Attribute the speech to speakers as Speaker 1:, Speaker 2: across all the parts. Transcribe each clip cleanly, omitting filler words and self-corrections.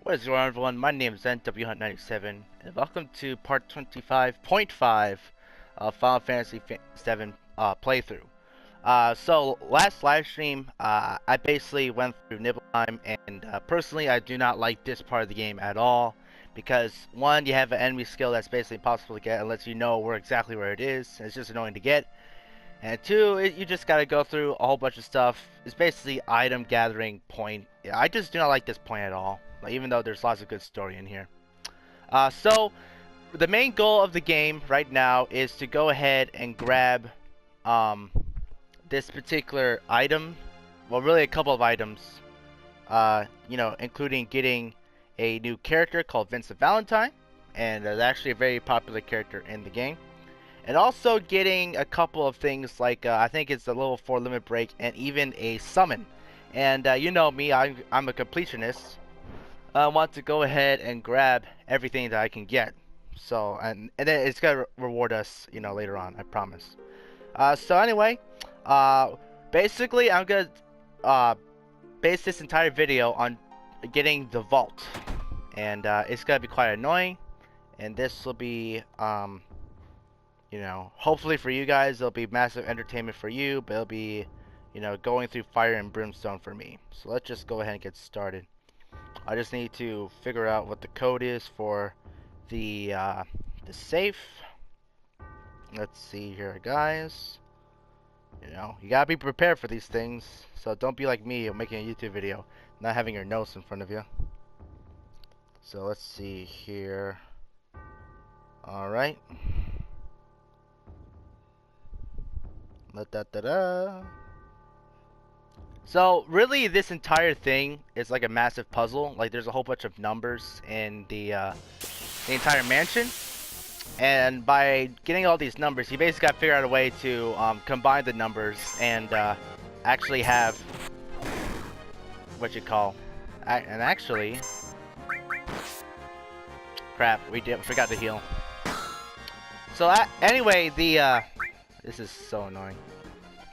Speaker 1: What is going on, everyone? My name is NWHunt97, and welcome to part 25.5 of Final Fantasy VII playthrough. So last live stream, I basically went through Nibelheim, and personally, I do not like this part of the game at all, because one, you have an enemy skill that's basically impossible to get unless you know exactly where it is, and it's just annoying to get. And two, you just gotta go through a whole bunch of stuff. It's basically item gathering point. I just do not like this point at all, even though there's lots of good story in here. So the main goal of the game right now is to go ahead and grab this particular item. Well, really a couple of items. Including getting a new character called Vincent Valentine, and actually a very popular character in the game. And also getting a couple of things like, I think it's the level 4 limit break and even a summon. And you know me, I'm a completionist. I want to go ahead and grab everything that I can get. So, and then it's going to reward us, later on, I promise. So anyway, basically I'm going to base this entire video on getting the vault. And it's going to be quite annoying. And this will be, hopefully for you guys, it'll be massive entertainment for you, but it'll be, going through fire and brimstone for me. So let's just go ahead and get started. I just need to figure out what the code is for the safe. Let's see here, guys. You gotta be prepared for these things. So don't be like me making a YouTube video, not having your notes in front of you. So let's see here. Alright. So really, this entire thing is like a massive puzzle. Like there's a whole bunch of numbers in the entire mansion, and by getting all these numbers, you basically got to figure out a way to combine the numbers and actually have what you call. And actually, crap, we forgot to heal. So anyway, this is so annoying.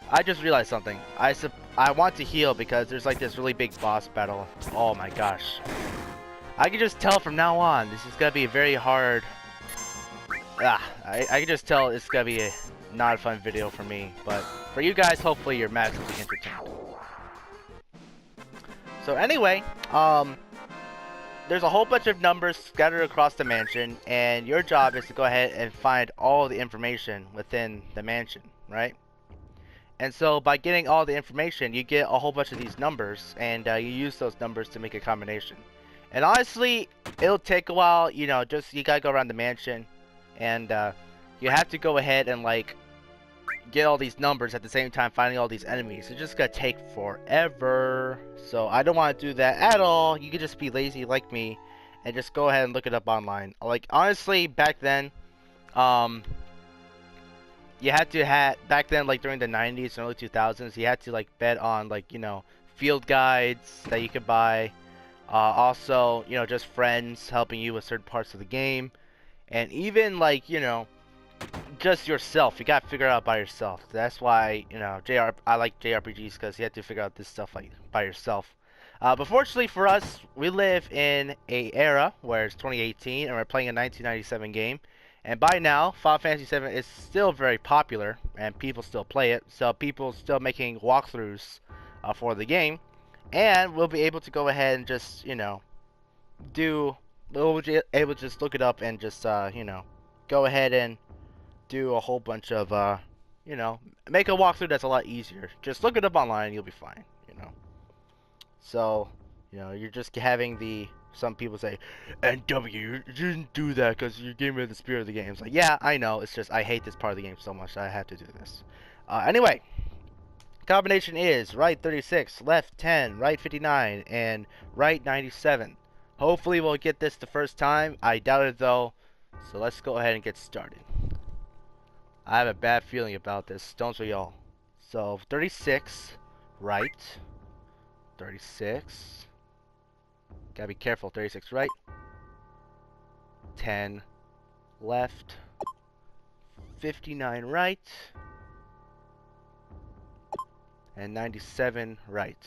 Speaker 1: I just realized something. I want to heal because there's like this really big boss battle. Oh my gosh. I can just tell from now on, this is gonna be a very hard. I can just tell it's gonna be not a fun video for me, but for you guys, hopefully you're massively entertained. So anyway, there's a whole bunch of numbers scattered across the mansion, and your job is to go ahead and find all the information within the mansion, right? And so by getting all the information, you get a whole bunch of these numbers, and you use those numbers to make a combination. And honestly, it'll take a while, you gotta go around the mansion, and you have to go ahead and like get all these numbers at the same time finding all these enemies. It's just gonna take forever. So I don't want to do that at all. You could just be lazy like me and just go ahead and look it up online. Like honestly, back then, you had to back then, like during the 90s and early 2000s, you had to like bet on like field guides that you could buy, also just friends helping you with certain parts of the game, and even like just yourself. You gotta figure it out by yourself. That's why I like JRPGs, because you have to figure out this stuff like by yourself. But fortunately for us, we live in a era where it's 2018 and we're playing a 1997 game. And by now, Final Fantasy VII is still very popular, and people still play it. So people still making walkthroughs for the game, and we'll be able to go ahead and just we'll be able to just look it up and just go ahead and do a whole bunch of make a walkthrough that's a lot easier. Just look it up online, and you'll be fine. So you're just having the. Some people say, NW, you didn't do that because you gave me the spirit of the game. It's like, yeah, I know. It's just I hate this part of the game so much that I have to do this. Anyway, combination is right 36, left 10, right 59, and right 97. Hopefully we'll get this the first time. I doubt it though. So let's go ahead and get started. I have a bad feeling about this. Don't we all? So 36, right, 36. Gotta be careful. 36 right, 10 left, 59 right, and 97 right.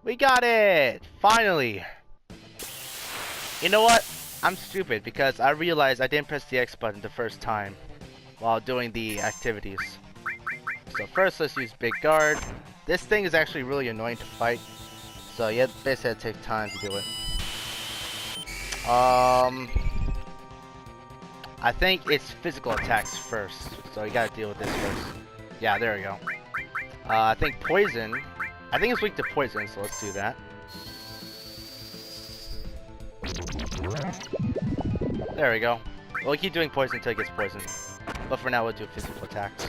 Speaker 1: We got it! Finally! You know what? I'm stupid because I realized I didn't press the X button the first time while doing the activities. So first let's use Big Guard. This thing is actually really annoying to fight. So you basically have to take time to do it. I think it's physical attacks first. So you gotta deal with this first. Yeah, there we go. I think poison. I think it's weak to poison, so let's do that. There we go. We'll keep doing poison until it gets poisoned. But for now, we'll do physical attacks.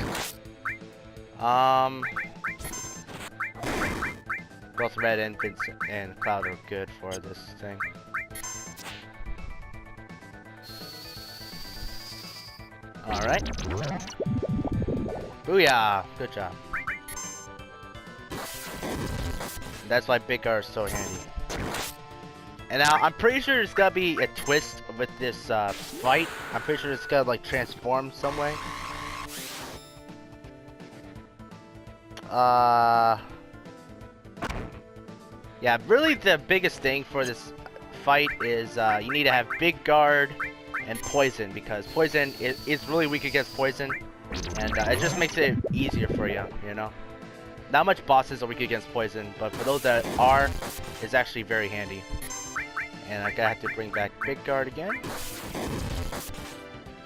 Speaker 1: Both Red and Vincent and Cloud are good for this thing. Alright. Booyah! Good job. That's why Big Guard is so handy. And now, I'm pretty sure there's gotta be a twist with this fight. I'm pretty sure it's gotta like transform some way. Yeah, really the biggest thing for this fight is you need to have Big Guard and Poison, because Poison is really weak against Poison. And it just makes it easier for you, you know? Not much bosses are weak against Poison, but for those that are, it's actually very handy. And I gotta have to bring back Big Guard again,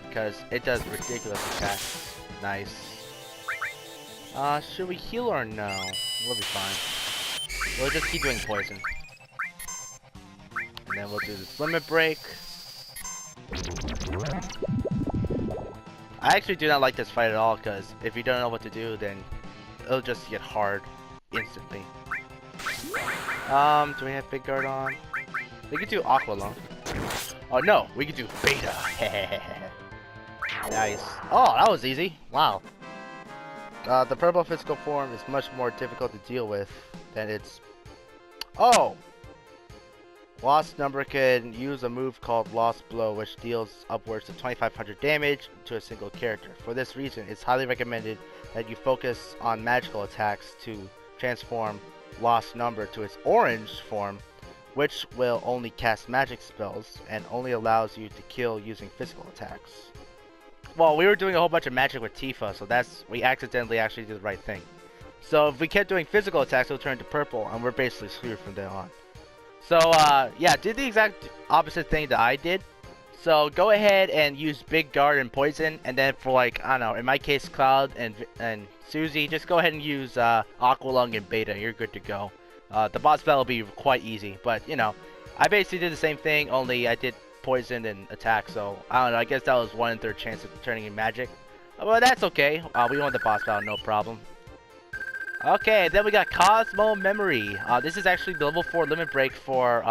Speaker 1: because it does ridiculous attacks. Nice. Should we heal or no? We'll be fine. We'll just keep doing poison. And then we'll do this limit break. I actually do not like this fight at all, because if you don't know what to do, then it'll just get hard instantly. Do we have Big Guard on? We could do Aqua Lung. Oh no, we could do Beta. Nice. Oh, that was easy. Wow. The purple physical form is much more difficult to deal with than its... Oh! Lost Number can use a move called Lost Blow, which deals upwards to 2500 damage to a single character. For this reason, it's highly recommended that you focus on magical attacks to transform Lost Number to its orange form, which will only cast magic spells and only allows you to kill using physical attacks. Well, we were doing a whole bunch of magic with Tifa, so we accidentally actually did the right thing. So if we kept doing physical attacks, it'll turn to purple, and we're basically screwed from then on. So, yeah, did the exact opposite thing that I did. So go ahead and use Big Guard and Poison, and then for like, I don't know, in my case, Cloud and Susie, just go ahead and use Aqua Lung and Beta, and you're good to go. The boss battle will be quite easy, but, you know, I basically did the same thing, only I did poison and attack, so, I don't know, I guess that was 1 in 3 chance of turning in magic. Well, that's okay. We won the boss battle, no problem. Okay, then we got Cosmo Memory. This is actually the level 4 limit break for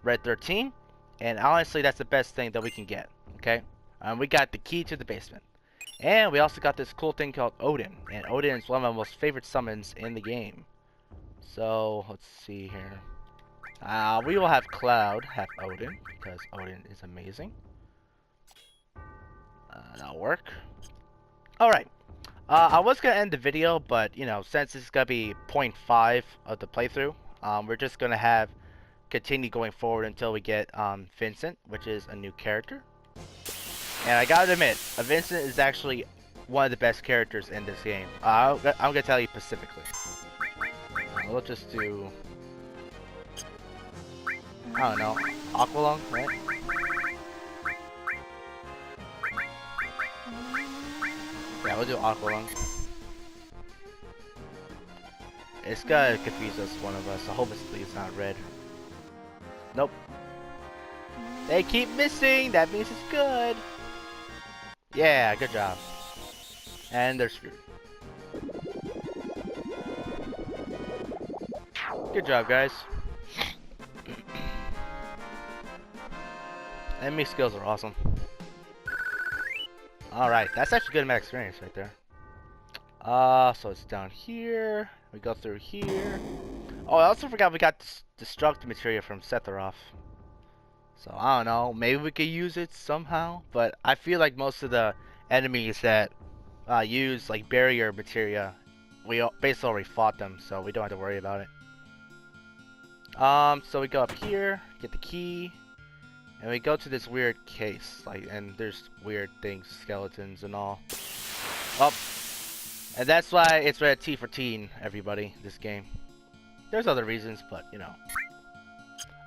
Speaker 1: Red 13, and honestly, that's the best thing that we can get, okay? We got the key to the basement. And we also got this cool thing called Odin, and Odin is one of my most favorite summons in the game. So, let's see here. We will have Cloud have Odin, because Odin is amazing. That'll work. Alright. I was going to end the video, but, you know, since this is going to be 0.5 of the playthrough, we're just going to continue going forward until we get Vincent, which is a new character. And I gotta admit, Vincent is actually one of the best characters in this game. I'm going to tell you specifically. We'll just do, I don't know, Aqua Lung, right? Yeah, we'll do Aqua Lung. It's gonna confuse us, one of us. I hope it's not red. Nope. They keep missing! That means it's good! Yeah, good job. And they're screwed. Good job, guys. Enemy skills are awesome. Alright, that's actually good max experience right there. So it's down here. We go through here. Oh, I also forgot we got destruct material from Sephiroth. So, I don't know. Maybe we could use it somehow. But I feel like most of the enemies that use, like, barrier materia, we basically already fought them. So, we don't have to worry about it. So we go up here, get the key, and we go to this weird case, and there's weird things, skeletons and all. Oh, and that's why it's rated T for teen, everybody, this game. There's other reasons, but, you know.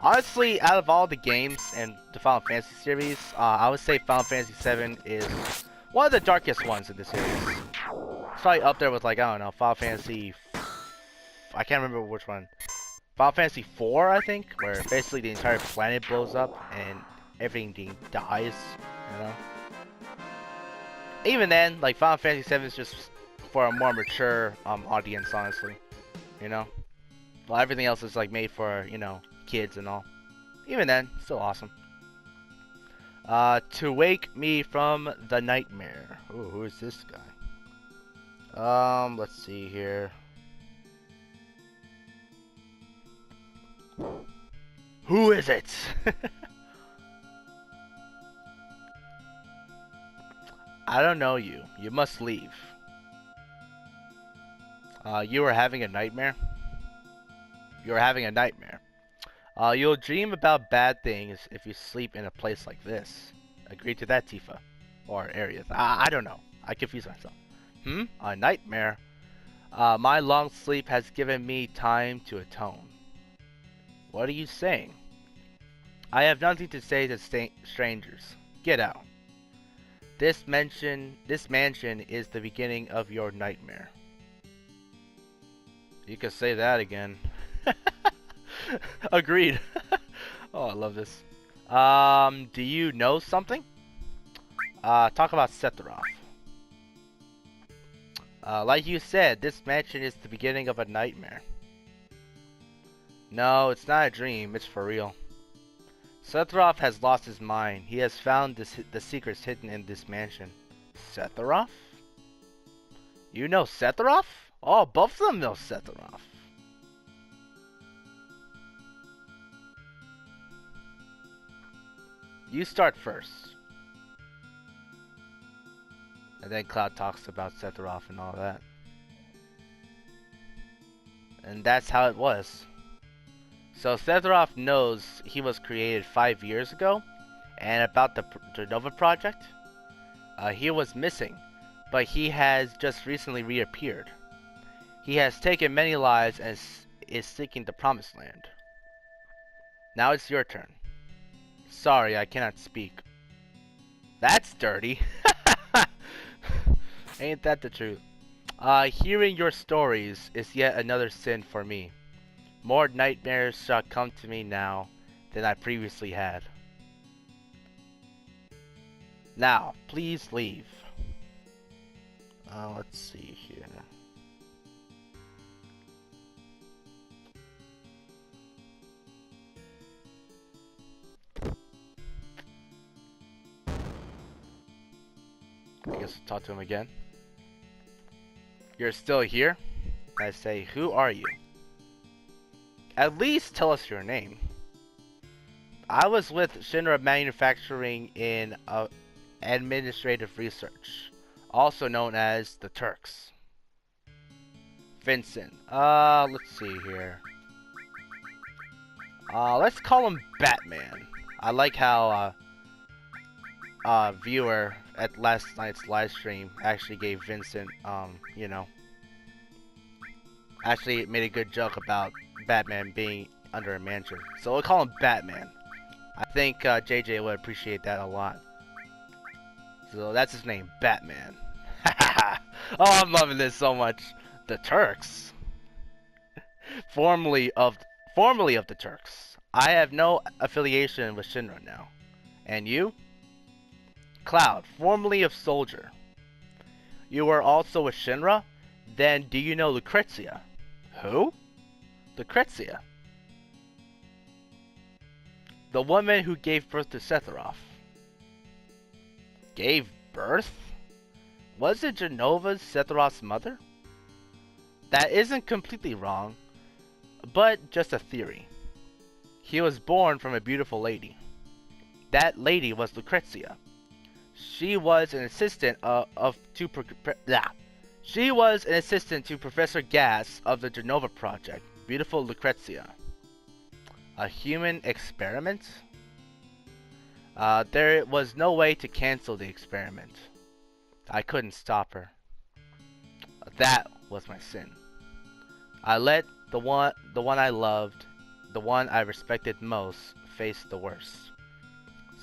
Speaker 1: Honestly, out of all the games in the Final Fantasy series, I would say Final Fantasy VII is one of the darkest ones in the series. It's probably up there with, like, I don't know, Final Fantasy... I can't remember which one. Final Fantasy IV, I think, where basically the entire planet blows up and everything dies, you know? Even then, like, Final Fantasy VII is just for a more mature audience, honestly, you know? Well, everything else is, like, made for, you know, kids and all. Even then, still awesome. To wake me from the nightmare. Ooh, who is this guy? Let's see here. Who is it? I don't know you. You must leave. You are having a nightmare? You are having a nightmare. You'll dream about bad things if you sleep in a place like this. Agree to that, Tifa. Or Aerith. I don't know. I confuse myself. A nightmare? My long sleep has given me time to atone. What are you saying? I have nothing to say to strangers. Get out. This mansion is the beginning of your nightmare. You can say that again. Agreed. Oh, I love this. Do you know something? Talk about Sephiroth. Like you said, this mansion is the beginning of a nightmare. No, it's not a dream, it's for real. Sephiroth has lost his mind. He has found the secrets hidden in this mansion. Sephiroth? You know Sephiroth? Oh, both of them know Sephiroth. You start first. And then Cloud talks about Sephiroth and all that. And that's how it was. So Sephiroth knows he was created 5 years ago, and about the Nova Project. He was missing, but he has just recently reappeared. He has taken many lives and is seeking the Promised Land. Now it's your turn. Sorry, I cannot speak. That's dirty. Ain't that the truth? Hearing your stories is yet another sin for me. More nightmares shall come to me now than I previously had. Now, please leave. Let's see here. I guess I'll talk to him again. You're still here? I say, who are you? At least tell us your name. I was with Shinra Manufacturing in Administrative Research, also known as the Turks. Vincent. Let's see here. Let's call him Batman. I like how viewer at last night's live stream actually gave Vincent, you know, actually made a good joke about Batman being under a mansion. So we'll call him Batman. I think JJ would appreciate that a lot. So that's his name, Batman. Oh, I'm loving this so much. The Turks. Formerly of the Turks. I have no affiliation with Shinra now. And you? Cloud, formerly of Soldier. You were also with Shinra? Then do you know Lucrezia? Who? Lucrezia. The woman who gave birth to Sephiroth. Gave birth? Was it Genova's Sephiroth's mother? That isn't completely wrong, but just a theory. He was born from a beautiful lady. That lady was Lucrezia. She was an assistant She was an assistant to Professor Gas of the Genova Project. Beautiful Lucrezia. A human experiment? There was no way to cancel the experiment. I couldn't stop her. That was my sin. I let the one I loved, the one I respected most, face the worst.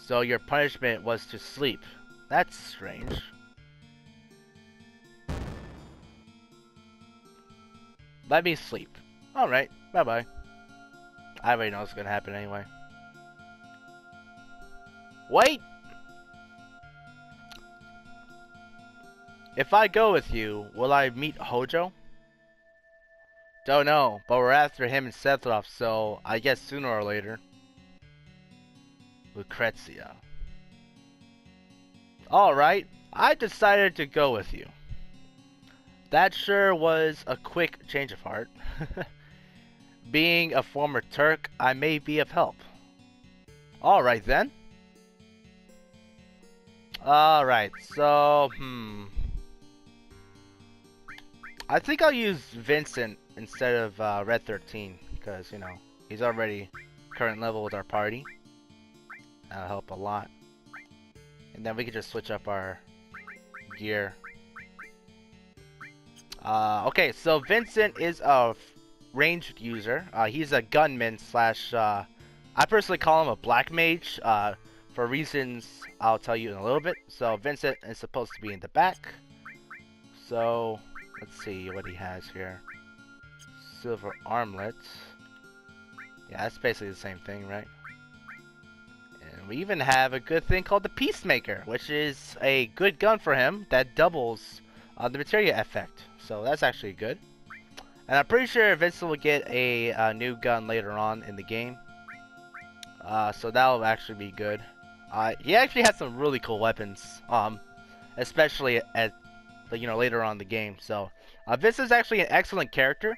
Speaker 1: So your punishment was to sleep. That's strange. Let me sleep. Alright, bye-bye. I already know what's gonna happen anyway. Wait! If I go with you, will I meet Hojo? Don't know, but we're after him and Sephiroth, so I guess sooner or later. Lucrezia. Alright, I decided to go with you. That sure was a quick change of heart. Being a former Turk, I may be of help. Alright then. Alright, so, I think I'll use Vincent instead of Red 13, because, you know, he's already current level with our party. That'll help a lot. And then we can just switch up our gear. Okay, so Vincent is a ranged user. He's a gunman slash, I personally call him a black mage, for reasons I'll tell you in a little bit. So Vincent is supposed to be in the back. So, let's see what he has here. Silver armlet. Yeah, that's basically the same thing, right? And we even have a good thing called the Peacemaker, which is a good gun for him that doubles the materia effect. So that's actually good. And I'm pretty sure Vincent will get a new gun later on in the game. So that'll actually be good. He actually has some really cool weapons, especially at later on in the game. So Vincent's actually an excellent character.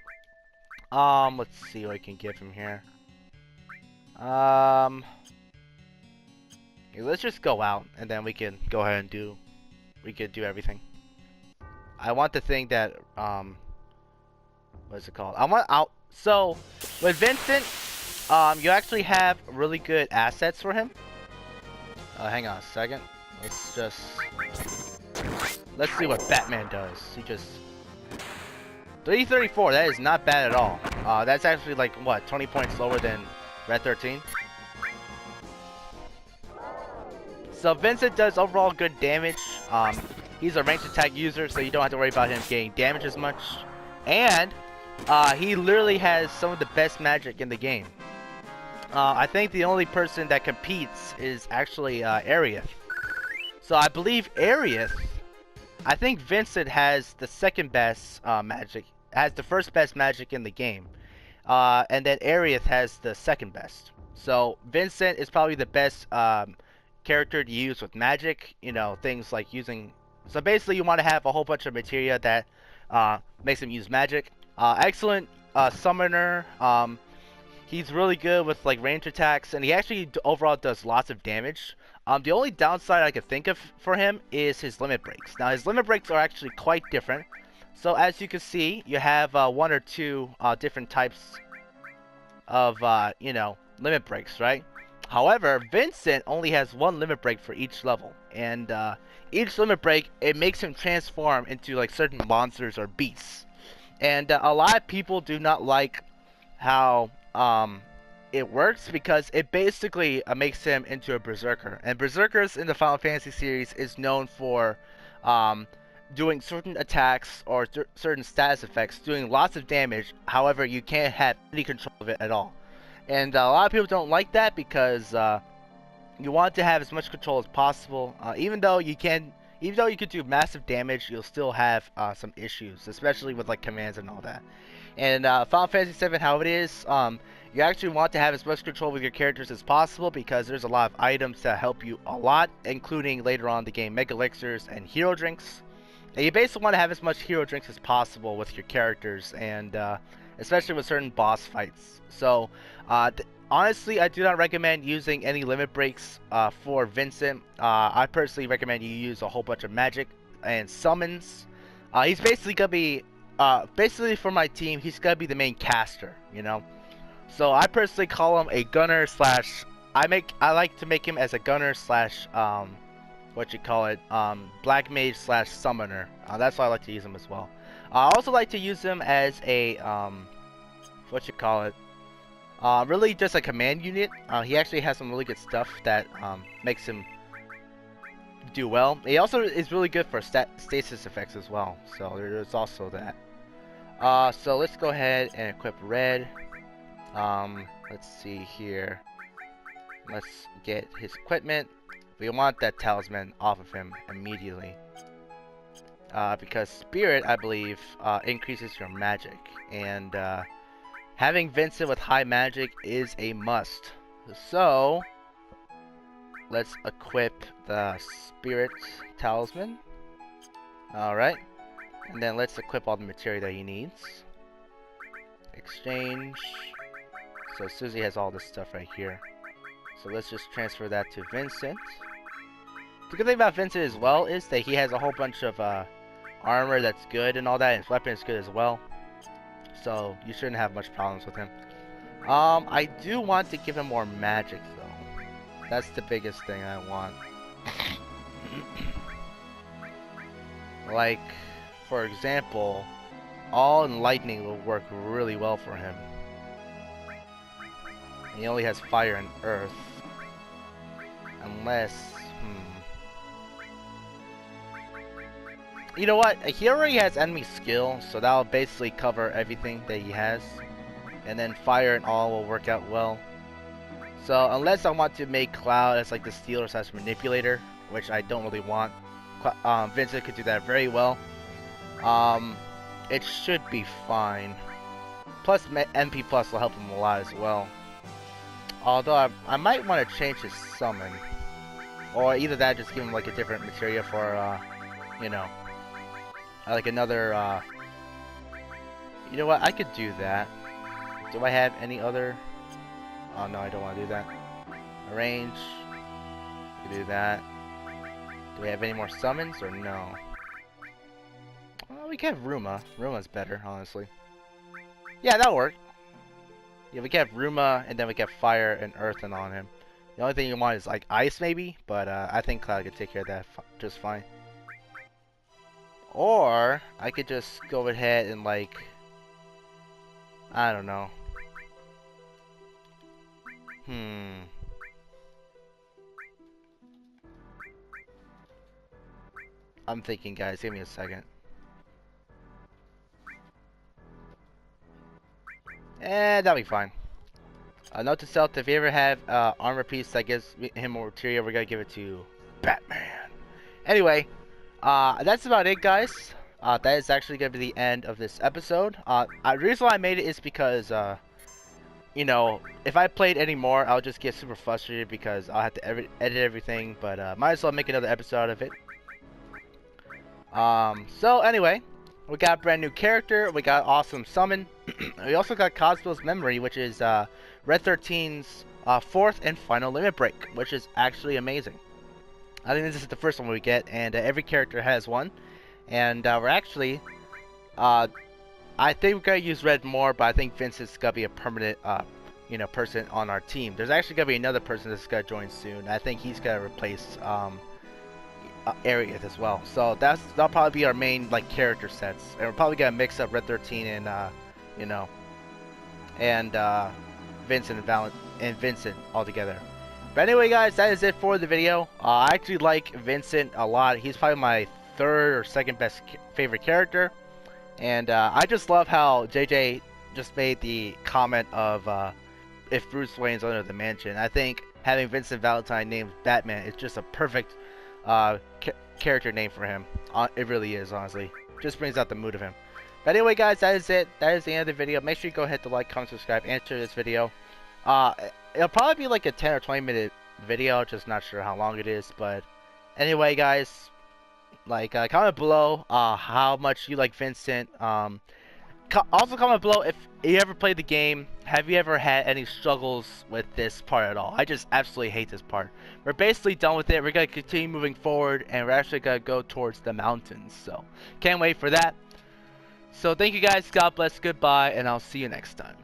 Speaker 1: Let's see what I can give him here. Okay, let's just go out and then we can go ahead and do everything. I want the thing that what is it called? I want out. So with Vincent, you actually have really good assets for him. Hang on a second. Let's see what Batman does. He just 334. That is not bad at all. That's actually like what 20 points lower than Red 13. So Vincent does overall good damage. He's a ranged attack user, so you don't have to worry about him getting damage as much. And he literally has some of the best magic in the game. I think the only person that competes is actually Arieth. So I believe Arieth. I think Vincent has the second best magic. Has the first best magic in the game. And then Arieth has the second best. So Vincent is probably the best character to use with magic. You know, things like using. So basically, you want to have a whole bunch of materia that makes him use magic. Excellent summoner. He's really good with like range attacks, and he actually overall does lots of damage. The only downside I could think of for him is his limit breaks. Now his limit breaks are actually quite different. So as you can see, you have one or two different types of limit breaks, right? However, Vincent only has one limit break for each level, and each limit break, it makes him transform into like certain monsters or beasts. And a lot of people do not like how it works, because it basically makes him into a berserker. And berserkers in the Final Fantasy series is known for doing certain attacks or certain status effects, doing lots of damage. However, you can't have any control of it at all. And a lot of people don't like that, because you want to have as much control as possible. Even though you could do massive damage, you'll still have some issues, especially with like commands and all that. And Final Fantasy VII, how it is, you actually want to have as much control with your characters as possible, because there's a lot of items that help you a lot, including later on in the game Mega Elixirs and Hero Drinks. And you basically want to have as much Hero Drinks as possible with your characters, and especially with certain boss fights. So honestly, I do not recommend using any limit breaks for Vincent. I personally recommend you use a whole bunch of magic and summons. He's basically gonna be, basically for my team, he's gonna be the main caster, you know. So I personally call him a gunner slash. I like to make him as a gunner slash what you call it, black mage slash summoner. That's why I like to use him as well. I also like to use him as a what you call it, really just a command unit. He actually has some really good stuff that makes him do well. He also is really good for stasis effects as well. So there's also that. So let's go ahead and equip red. Let's see here. Let's get his equipment. We want that talisman off of him immediately. Because spirit, I believe, increases your magic. And having Vincent with high magic is a must. So let's equip the spirit talisman. Alright. And then let's equip all the material that he needs. Exchange. So Susie has all this stuff right here. So let's just transfer that to Vincent. The good thing about Vincent as well is that he has a whole bunch of armor that's good and all that, and his weapon is good as well. So you shouldn't have much problems with him. I do want to give him more magic though. That's the biggest thing I want. Like, for example, all enlightening will work really well for him. He only has fire and earth. Unless, you know what? He already has enemy skill, so that'll basically cover everything that he has. And then fire and all will work out well. So unless I want to make Cloud as like the stealer slash manipulator, which I don't really want, Vincent could do that very well. It should be fine. Plus MP Plus will help him a lot as well. Although I might want to change his summon. Or either that, just give him like a different materia for, you know, like another, you know what, I could do that. Do I have any other? Oh no, I don't want to do that. Arrange. We can do that. Do we have any more summons or no? Well, we can have Ruma. Ruma's better, honestly. Yeah, that'll work. Yeah, we can have Ruma, and then we can have fire and earth and on him. The only thing you want is like ice maybe, but I think Cloud could take care of that just fine. Or I could just go ahead and like, I don't know. I'm thinking, guys, give me a second. That'll be fine. Note to self, if you ever have armor piece that gives him more materia, we're gonna give it to Batman. Anyway, that's about it, guys. That is actually gonna be the end of this episode. The reason why I made it is because, you know, if I played any more, I'll just get super frustrated because I'll have to edit everything. But might as well make another episode out of it. So anyway, we got a brand new character. We got awesome summon. We also got Cosmo's Memory, which is Red 13's fourth and final limit break, which is actually amazing. I think this is the first one we get, and every character has one. And we're actually, I think we're gonna use Red more, but I think Vincent's gonna be a permanent, you know, person on our team. There's actually gonna be another person that's gonna join soon. I think he's gonna replace areas as well. So that'll probably be our main like character sets, and we're probably gonna mix up Red 13 and you know, and Vincent and Vincent all together. But anyway, guys, that is it for the video. I actually like Vincent a lot. He's probably my third or second best favorite character, and I just love how JJ just made the comment of if Bruce Wayne's under the mansion. I think having Vincent Valentine named Batman is just a perfect character name for him. It really is, honestly. Just brings out the mood of him. But anyway, guys, that is it. That is the end of the video. Make sure you go ahead to like, comment, subscribe, and share this video. It'll probably be like a 10 or 20 minute video. Just not sure how long it is. But anyway, guys, like comment below how much you like Vincent. Also comment below if you ever played the game. Have you ever had any struggles with this part at all? I just absolutely hate this part. We're basically done with it. We're going to continue moving forward, and we're actually going to go towards the mountains. So can't wait for that. So thank you guys. God bless. Goodbye, and I'll see you next time.